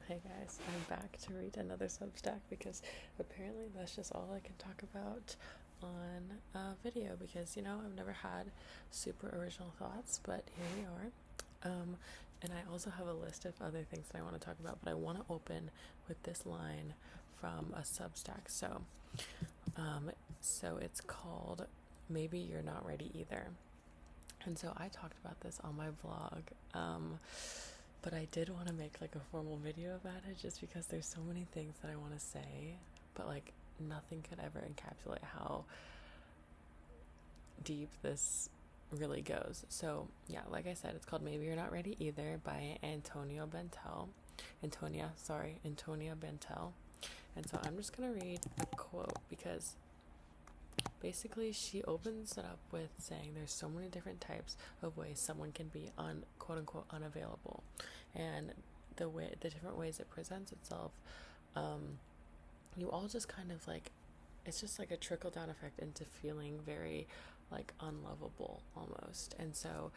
Hey guys, I'm back to read another substack because apparently that's just all I can talk about on video because I've never had super original thoughts, but here we are. And I also have a list of other things that I want to talk about, but I want to open with this line from a substack. So it's called "Maybe You're Not Ready Either," and so I talked about this on my vlog. But I did want to make like a formal video about it just because there's so many things that I want to say, but like nothing could ever encapsulate how deep this really goes. So yeah, like I said, it's called "Maybe You're Not Ready Either" by Antonia Bentel. And so I'm just gonna read a quote because basically she opens it up with saying there's so many different types of ways someone can be quote unquote unavailable, and the different ways it presents itself, you all just kind of like, it's just like a trickle down effect into feeling very like unlovable almost. And so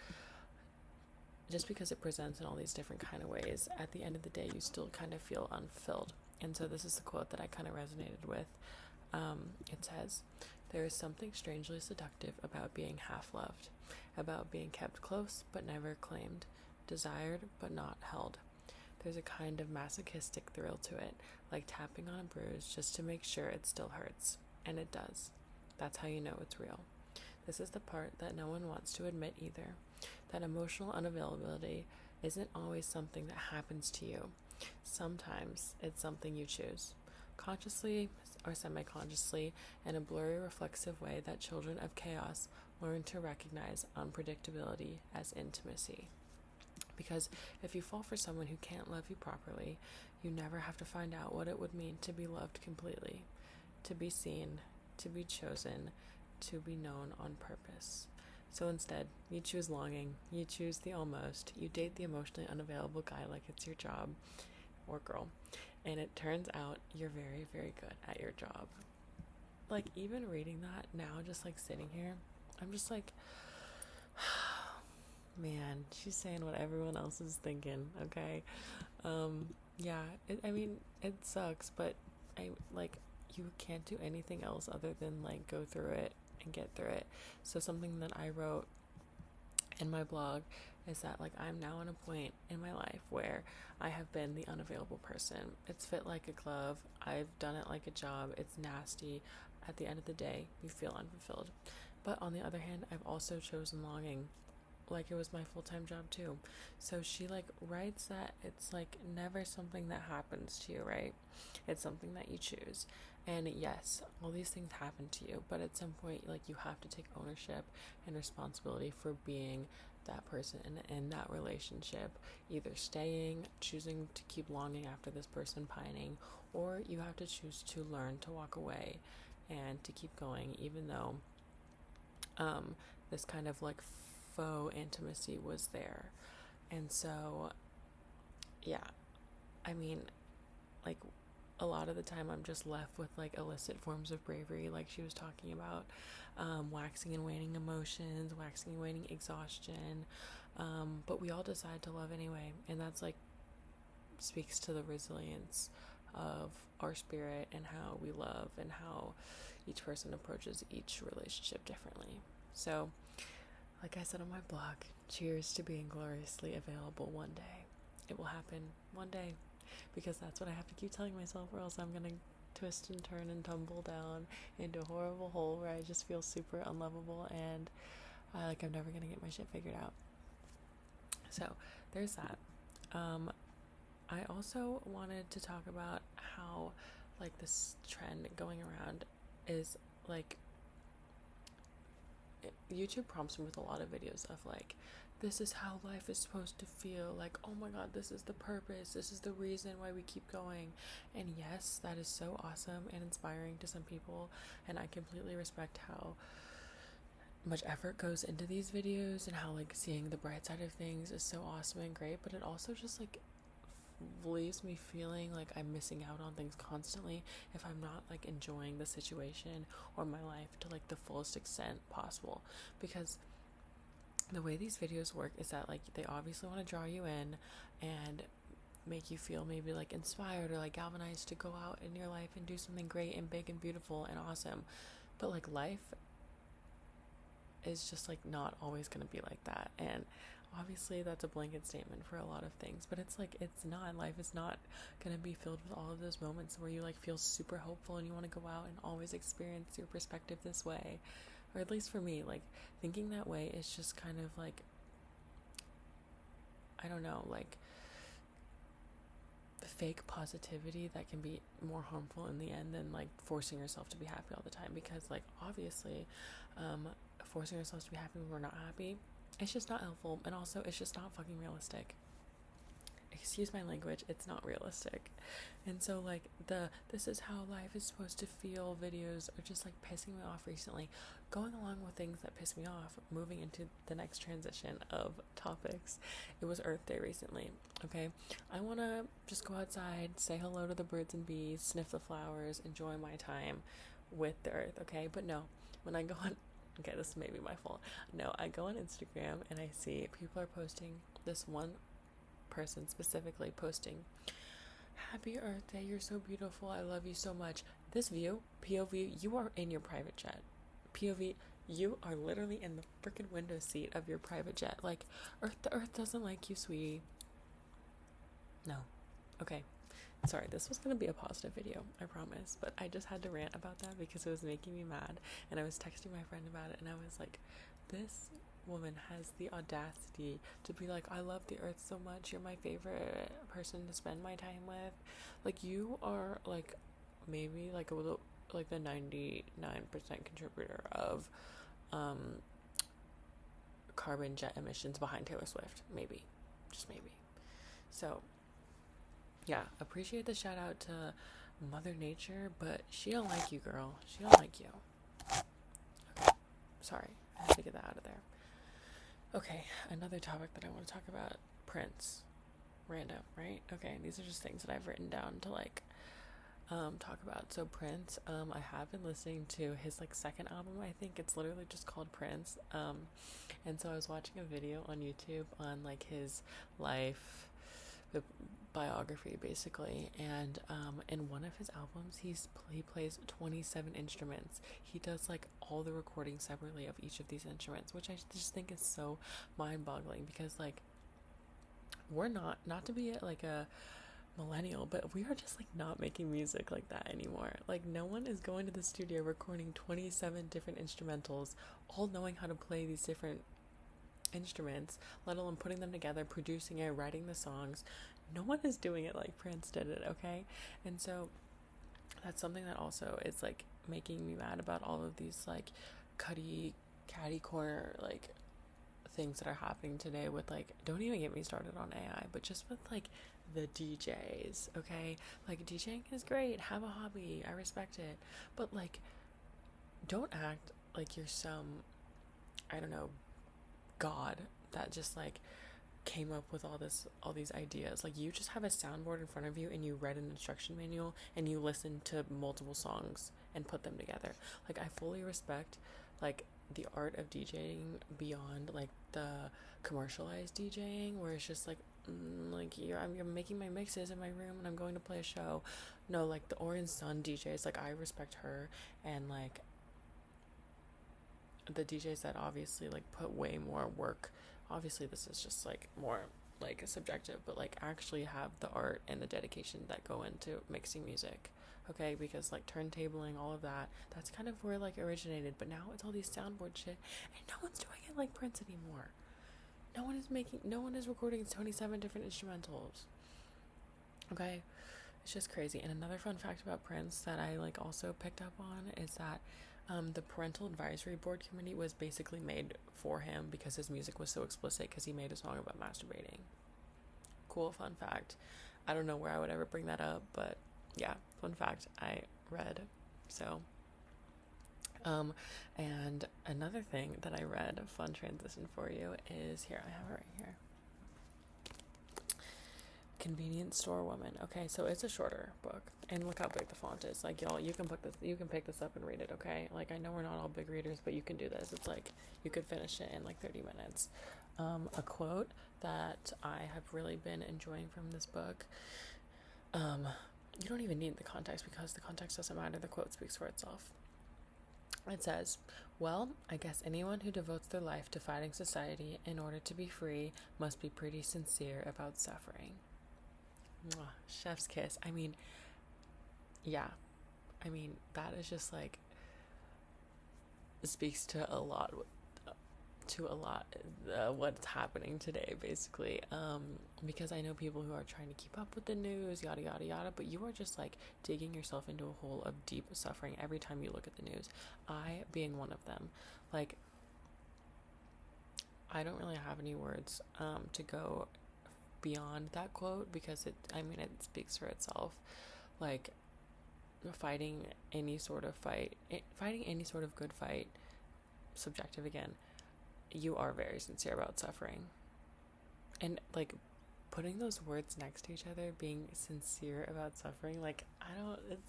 just because it presents in all these different kind of ways, at the end of the day you still kind of feel unfulfilled. And so this is the quote that I kind of resonated with. It says, "There is something strangely seductive about being half loved, about being kept close but never claimed, desired but not held. There's a kind of masochistic thrill to it, like tapping on a bruise just to make sure it still hurts. And it does. That's how you know it's real. This is the part that no one wants to admit either, that emotional unavailability isn't always something that happens to you. Sometimes it's something you choose, consciously or semi-consciously, in a blurry, reflexive way that children of chaos learn to recognize unpredictability as intimacy. Because if you fall for someone who can't love you properly, you never have to find out what it would mean to be loved completely, to be seen, to be chosen, to be known on purpose. So instead, you choose longing, you choose the almost, you date the emotionally unavailable guy like it's your job, or girl, and it turns out you're very, very good at your job." Like, even reading that now, just like sitting here, I'm just like, man, she's saying what everyone else is thinking, okay? Yeah, I mean, it sucks, but you can't do anything else other than like go through it and get through it. So something that I wrote in my blog is that like I'm now in a point in my life where I have been the unavailable person. It's fit like a glove. I've done it like a job. It's nasty. At the end of the day, you feel unfulfilled. But on the other hand, I've also chosen longing like it was my full-time job too. So she like writes that it's like never something that happens to you, right? It's something that you choose. And yes, all these things happen to you, but at some point like you have to take ownership and responsibility for being that person in that relationship, either staying, choosing to keep longing after this person pining, or you have to choose to learn to walk away and to keep going, even though this kind of like faux intimacy was there. And so yeah, I mean, like a lot of the time I'm just left with like illicit forms of bravery, like she was talking about, waxing and waning emotions, waxing and waning exhaustion, but we all decide to love anyway, and that's like speaks to the resilience of our spirit and how we love and how each person approaches each relationship differently. So like I said on my blog, cheers to being gloriously available one day. It will happen one day, because that's what I have to keep telling myself, or else I'm gonna twist and turn and tumble down into a horrible hole where I just feel super unlovable and I'm never gonna get my shit figured out. So there's that. I also wanted to talk about how like this trend going around is like YouTube prompts me with a lot of videos of like, this is how life is supposed to feel, like, oh my god, this is the purpose, this is the reason why we keep going. And yes, that is so awesome and inspiring to some people, and I completely respect how much effort goes into these videos and how like seeing the bright side of things is so awesome and great, but it also just like leaves me feeling like I'm missing out on things constantly if I'm not like enjoying the situation or my life to like the fullest extent possible. Because the way these videos work is that like they obviously want to draw you in, and make you feel maybe like inspired or like galvanized to go out in your life and do something great and big and beautiful and awesome. But like life is just like not always going to be like that. And obviously that's a blanket statement for a lot of things, but it's like, it's not, life is not going to be filled with all of those moments where you like feel super hopeful and you want to go out and always experience your perspective this way. Or at least for me, like thinking that way is just kind of like, I don't know, like fake positivity that can be more harmful in the end than like forcing yourself to be happy all the time. Because like obviously forcing yourself to be happy when we're not happy, it's just not helpful, and also it's just not fucking realistic. Excuse my language, it's not realistic. And so like this is how life is supposed to feel videos are just like pissing me off recently. Going along with things that piss me off, moving into the next transition of topics, it was Earth Day recently. Okay, I want to just go outside, say hello to the birds and bees, sniff the flowers, enjoy my time with the earth. Okay, but no, when I go on, okay, this may be my fault. No, I go on Instagram and I see people are posting, this one person specifically posting, "Happy Earth Day, you're so beautiful, I love you so much." This view, POV, you are in your private jet. POV, you are literally in the freaking window seat of your private jet. Like, the earth doesn't like you, sweetie. No. Okay. Sorry, this was going to be a positive video, I promise, but I just had to rant about that because it was making me mad, and I was texting my friend about it, and I was like, this woman has the audacity to be like, "I love the earth so much, you're my favorite person to spend my time with." Like, you are like maybe like a little like the 99% contributor of carbon jet emissions behind Taylor Swift, maybe, just maybe. So yeah, appreciate the shout out to Mother Nature, but she don't like you, girl. She don't like you. Okay, sorry, I had to get that out of there. Okay, another topic that I want to talk about, Prince. Random, right? Okay, these are just things that I've written down to like talk about. So Prince, I have been listening to his like second album. I think it's literally just called Prince. And so I was watching a video on YouTube on like his life, the biography basically, and in one of his albums he plays 27 instruments. He does like all the recordings separately of each of these instruments, which I just think is so mind-boggling, because like we're not to be like a millennial, but we are just like not making music like that anymore. Like, no one is going to the studio recording 27 different instrumentals, all knowing how to play these different instruments, let alone putting them together, producing it, writing the songs. No one is doing it like Prince did it, okay? And so that's something that also is like making me mad about all of these like catty corner like things that are happening today with like, don't even get me started on AI, but just with like the DJs, okay? Like, DJing is great, have a hobby, I respect it, but like, don't act like you're some, I don't know, god that just like came up with all these ideas. Like, you just have a soundboard in front of you and you read an instruction manual and you listen to multiple songs and put them together. Like, I fully respect like the art of DJing beyond like the commercialized DJing where it's just like I'm making my mixes in my room and I'm going to play a show. No, like the Orange Sun DJs, like I respect her, and like the DJs that obviously like put way more work. Obviously this is just like more like subjective, but like actually have the art and the dedication that go into mixing music. Okay, because like turntabling, all of that, that's kind of where like originated, but now it's all these soundboard shit, and no one's doing it like Prince anymore. No one is recording 27 different instrumentals. Okay, it's just crazy. And another fun fact about Prince that I like also picked up on is that the parental advisory board committee was basically made for him because his music was so explicit, because he made a song about masturbating. Cool fun fact. I don't know where I would ever bring that up, but yeah, fun fact I read. So and another thing that I read, a fun transition for you, is here, I have it right here. Convenience Store Woman. Okay, so it's a shorter book, and look how big the font is. Like, y'all, you can pick this up and read it, okay? Like, I know we're not all big readers, but you can do this. It's like you could finish it in like 30 minutes. A quote that I have really been enjoying from this book, you don't even need the context because the context doesn't matter. The quote speaks for itself. It says, well, I guess anyone who devotes their life to fighting society in order to be free must be pretty sincere about suffering. Mwah, chef's kiss. I mean, yeah. I mean, that is just like, speaks to a lot what's happening today, basically, because I know people who are trying to keep up with the news, yada yada yada, but you are just like digging yourself into a hole of deep suffering every time you look at the news, I being one of them. Like, I don't really have any words to go beyond that quote, because it speaks for itself. Like, fighting any sort of good fight, subjective again, you are very sincere about suffering. And like, putting those words next to each other, being sincere about suffering, like,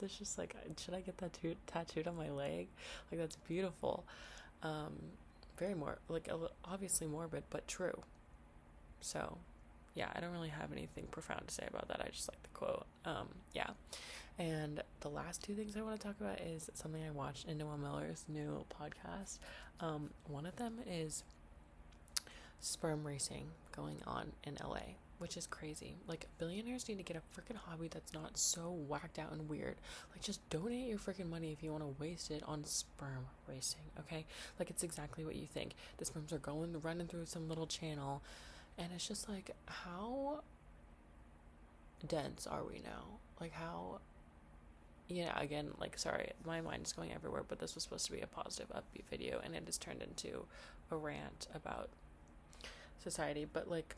it's just like, should I get that tattooed on my leg? Like, that's beautiful. Very more, like, obviously morbid, but true. So yeah, I don't really have anything profound to say about that. I just like the quote. Yeah. And the last two things I want to talk about is something I watched in Noah Miller's new podcast. One of them is sperm racing going on in LA, which is crazy. Like, billionaires need to get a freaking hobby that's not so whacked out and weird. Like, just donate your freaking money if you want to waste it on sperm racing, okay? Like, it's exactly what you think. The sperms are running through some little channel, and it's just like, how dense are we now? Like, how... Yeah, again, like, sorry, my mind is going everywhere, but this was supposed to be a positive, upbeat video, and it has turned into a rant about society. But, like,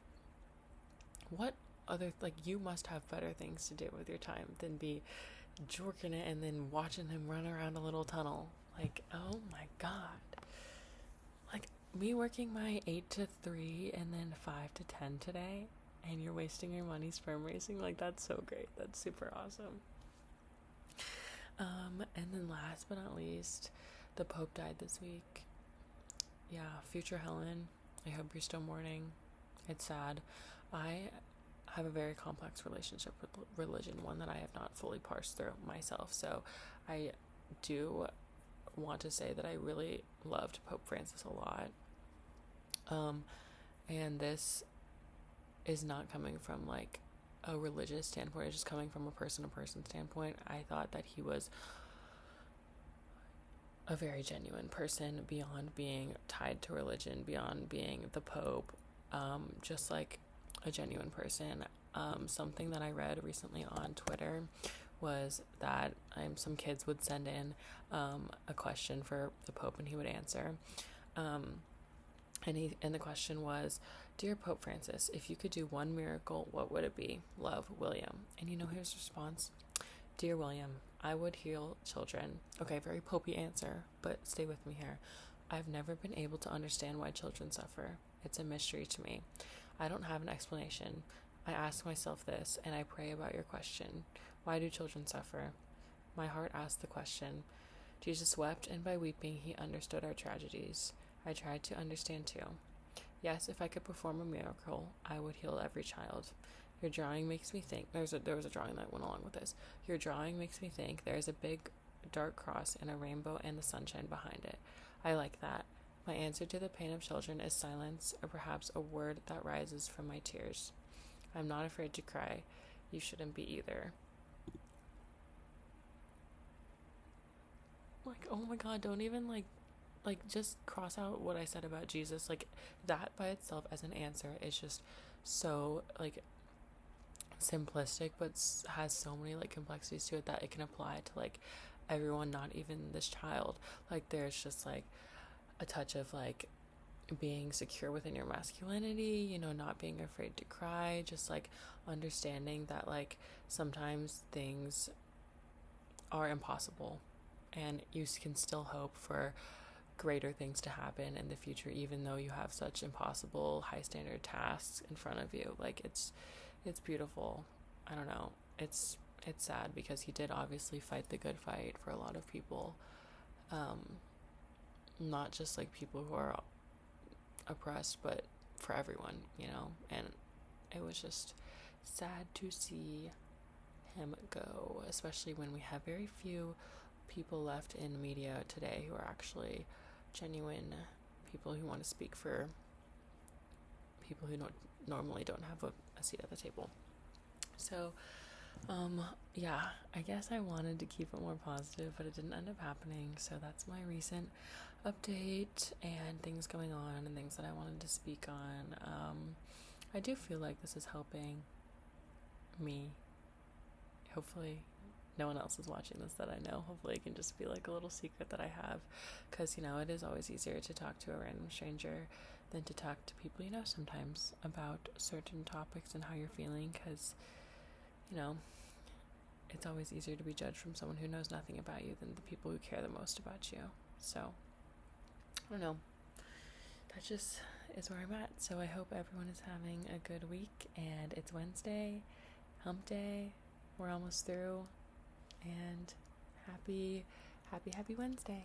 what other, like, you must have better things to do with your time than be jorking it and then watching him run around a little tunnel. Like, oh my god. Like, me working my 8 to 3 and then 5 to 10 today, and you're wasting your money sperm racing, like, that's so great. That's super awesome. And then last but not least, the Pope died this week. Yeah, future Helen, I hope you're still mourning. It's sad. I have a very complex relationship with religion, one that I have not fully parsed through myself. So I do want to say that I really loved Pope Francis a lot. And this is not coming from like a religious standpoint, it's just coming from a person-to-person standpoint. I thought that he was a very genuine person, beyond being tied to religion, beyond being the Pope, just like a genuine person. Something that I read recently on Twitter was that some kids would send in a question for the Pope, and he would answer. And the question was, Dear Pope Francis, if you could do one miracle, what would it be? Love, William. And you know his response? Dear William, I would heal children. Okay, very popey answer, but stay with me here. I've never been able to understand why children suffer. It's a mystery to me. I don't have an explanation. I ask myself this, and I pray about your question. Why do children suffer? My heart asked the question. Jesus wept, and by weeping he understood our tragedies. I tried to understand too. Yes, if I could perform a miracle, I would heal every child. Your drawing makes me think. There was a drawing that went along with this. Your drawing makes me think there is a big dark cross and a rainbow and the sunshine behind it. I like that. My answer to the pain of children is silence, or perhaps a word that rises from my tears. I'm not afraid to cry. You shouldn't be either. Like, oh my god, don't even like just cross out what I said about Jesus. Like, that by itself as an answer is just so like simplistic, but has so many like complexities to it that it can apply to like everyone, not even this child. Like, there's just like a touch of like being secure within your masculinity, you know, not being afraid to cry, just like understanding that like sometimes things are impossible and you can still hope for greater things to happen in the future, even though you have such impossible high standard tasks in front of you. Like, it's beautiful. I don't know, it's sad because he did obviously fight the good fight for a lot of people, not just like people who are oppressed, but for everyone, you know, and it was just sad to see him go, especially when we have very few people left in media today who are actually genuine people who want to speak for people who normally don't have a seat at the table. So yeah, I guess I wanted to keep it more positive, but it didn't end up happening. So that's my recent update and things going on and things that I wanted to speak on. I do feel like this is helping me. Hopefully no one else is watching this that I know. Hopefully it can just be like a little secret that I have, because, you know, it is always easier to talk to a random stranger than to talk to people you know sometimes about certain topics and how you're feeling, because, you know, it's always easier to be judged from someone who knows nothing about you than the people who care the most about you. So, I don't know. That just is where I'm at. So I hope everyone is having a good week, and it's Wednesday, hump day. We're almost through, and happy Wednesday.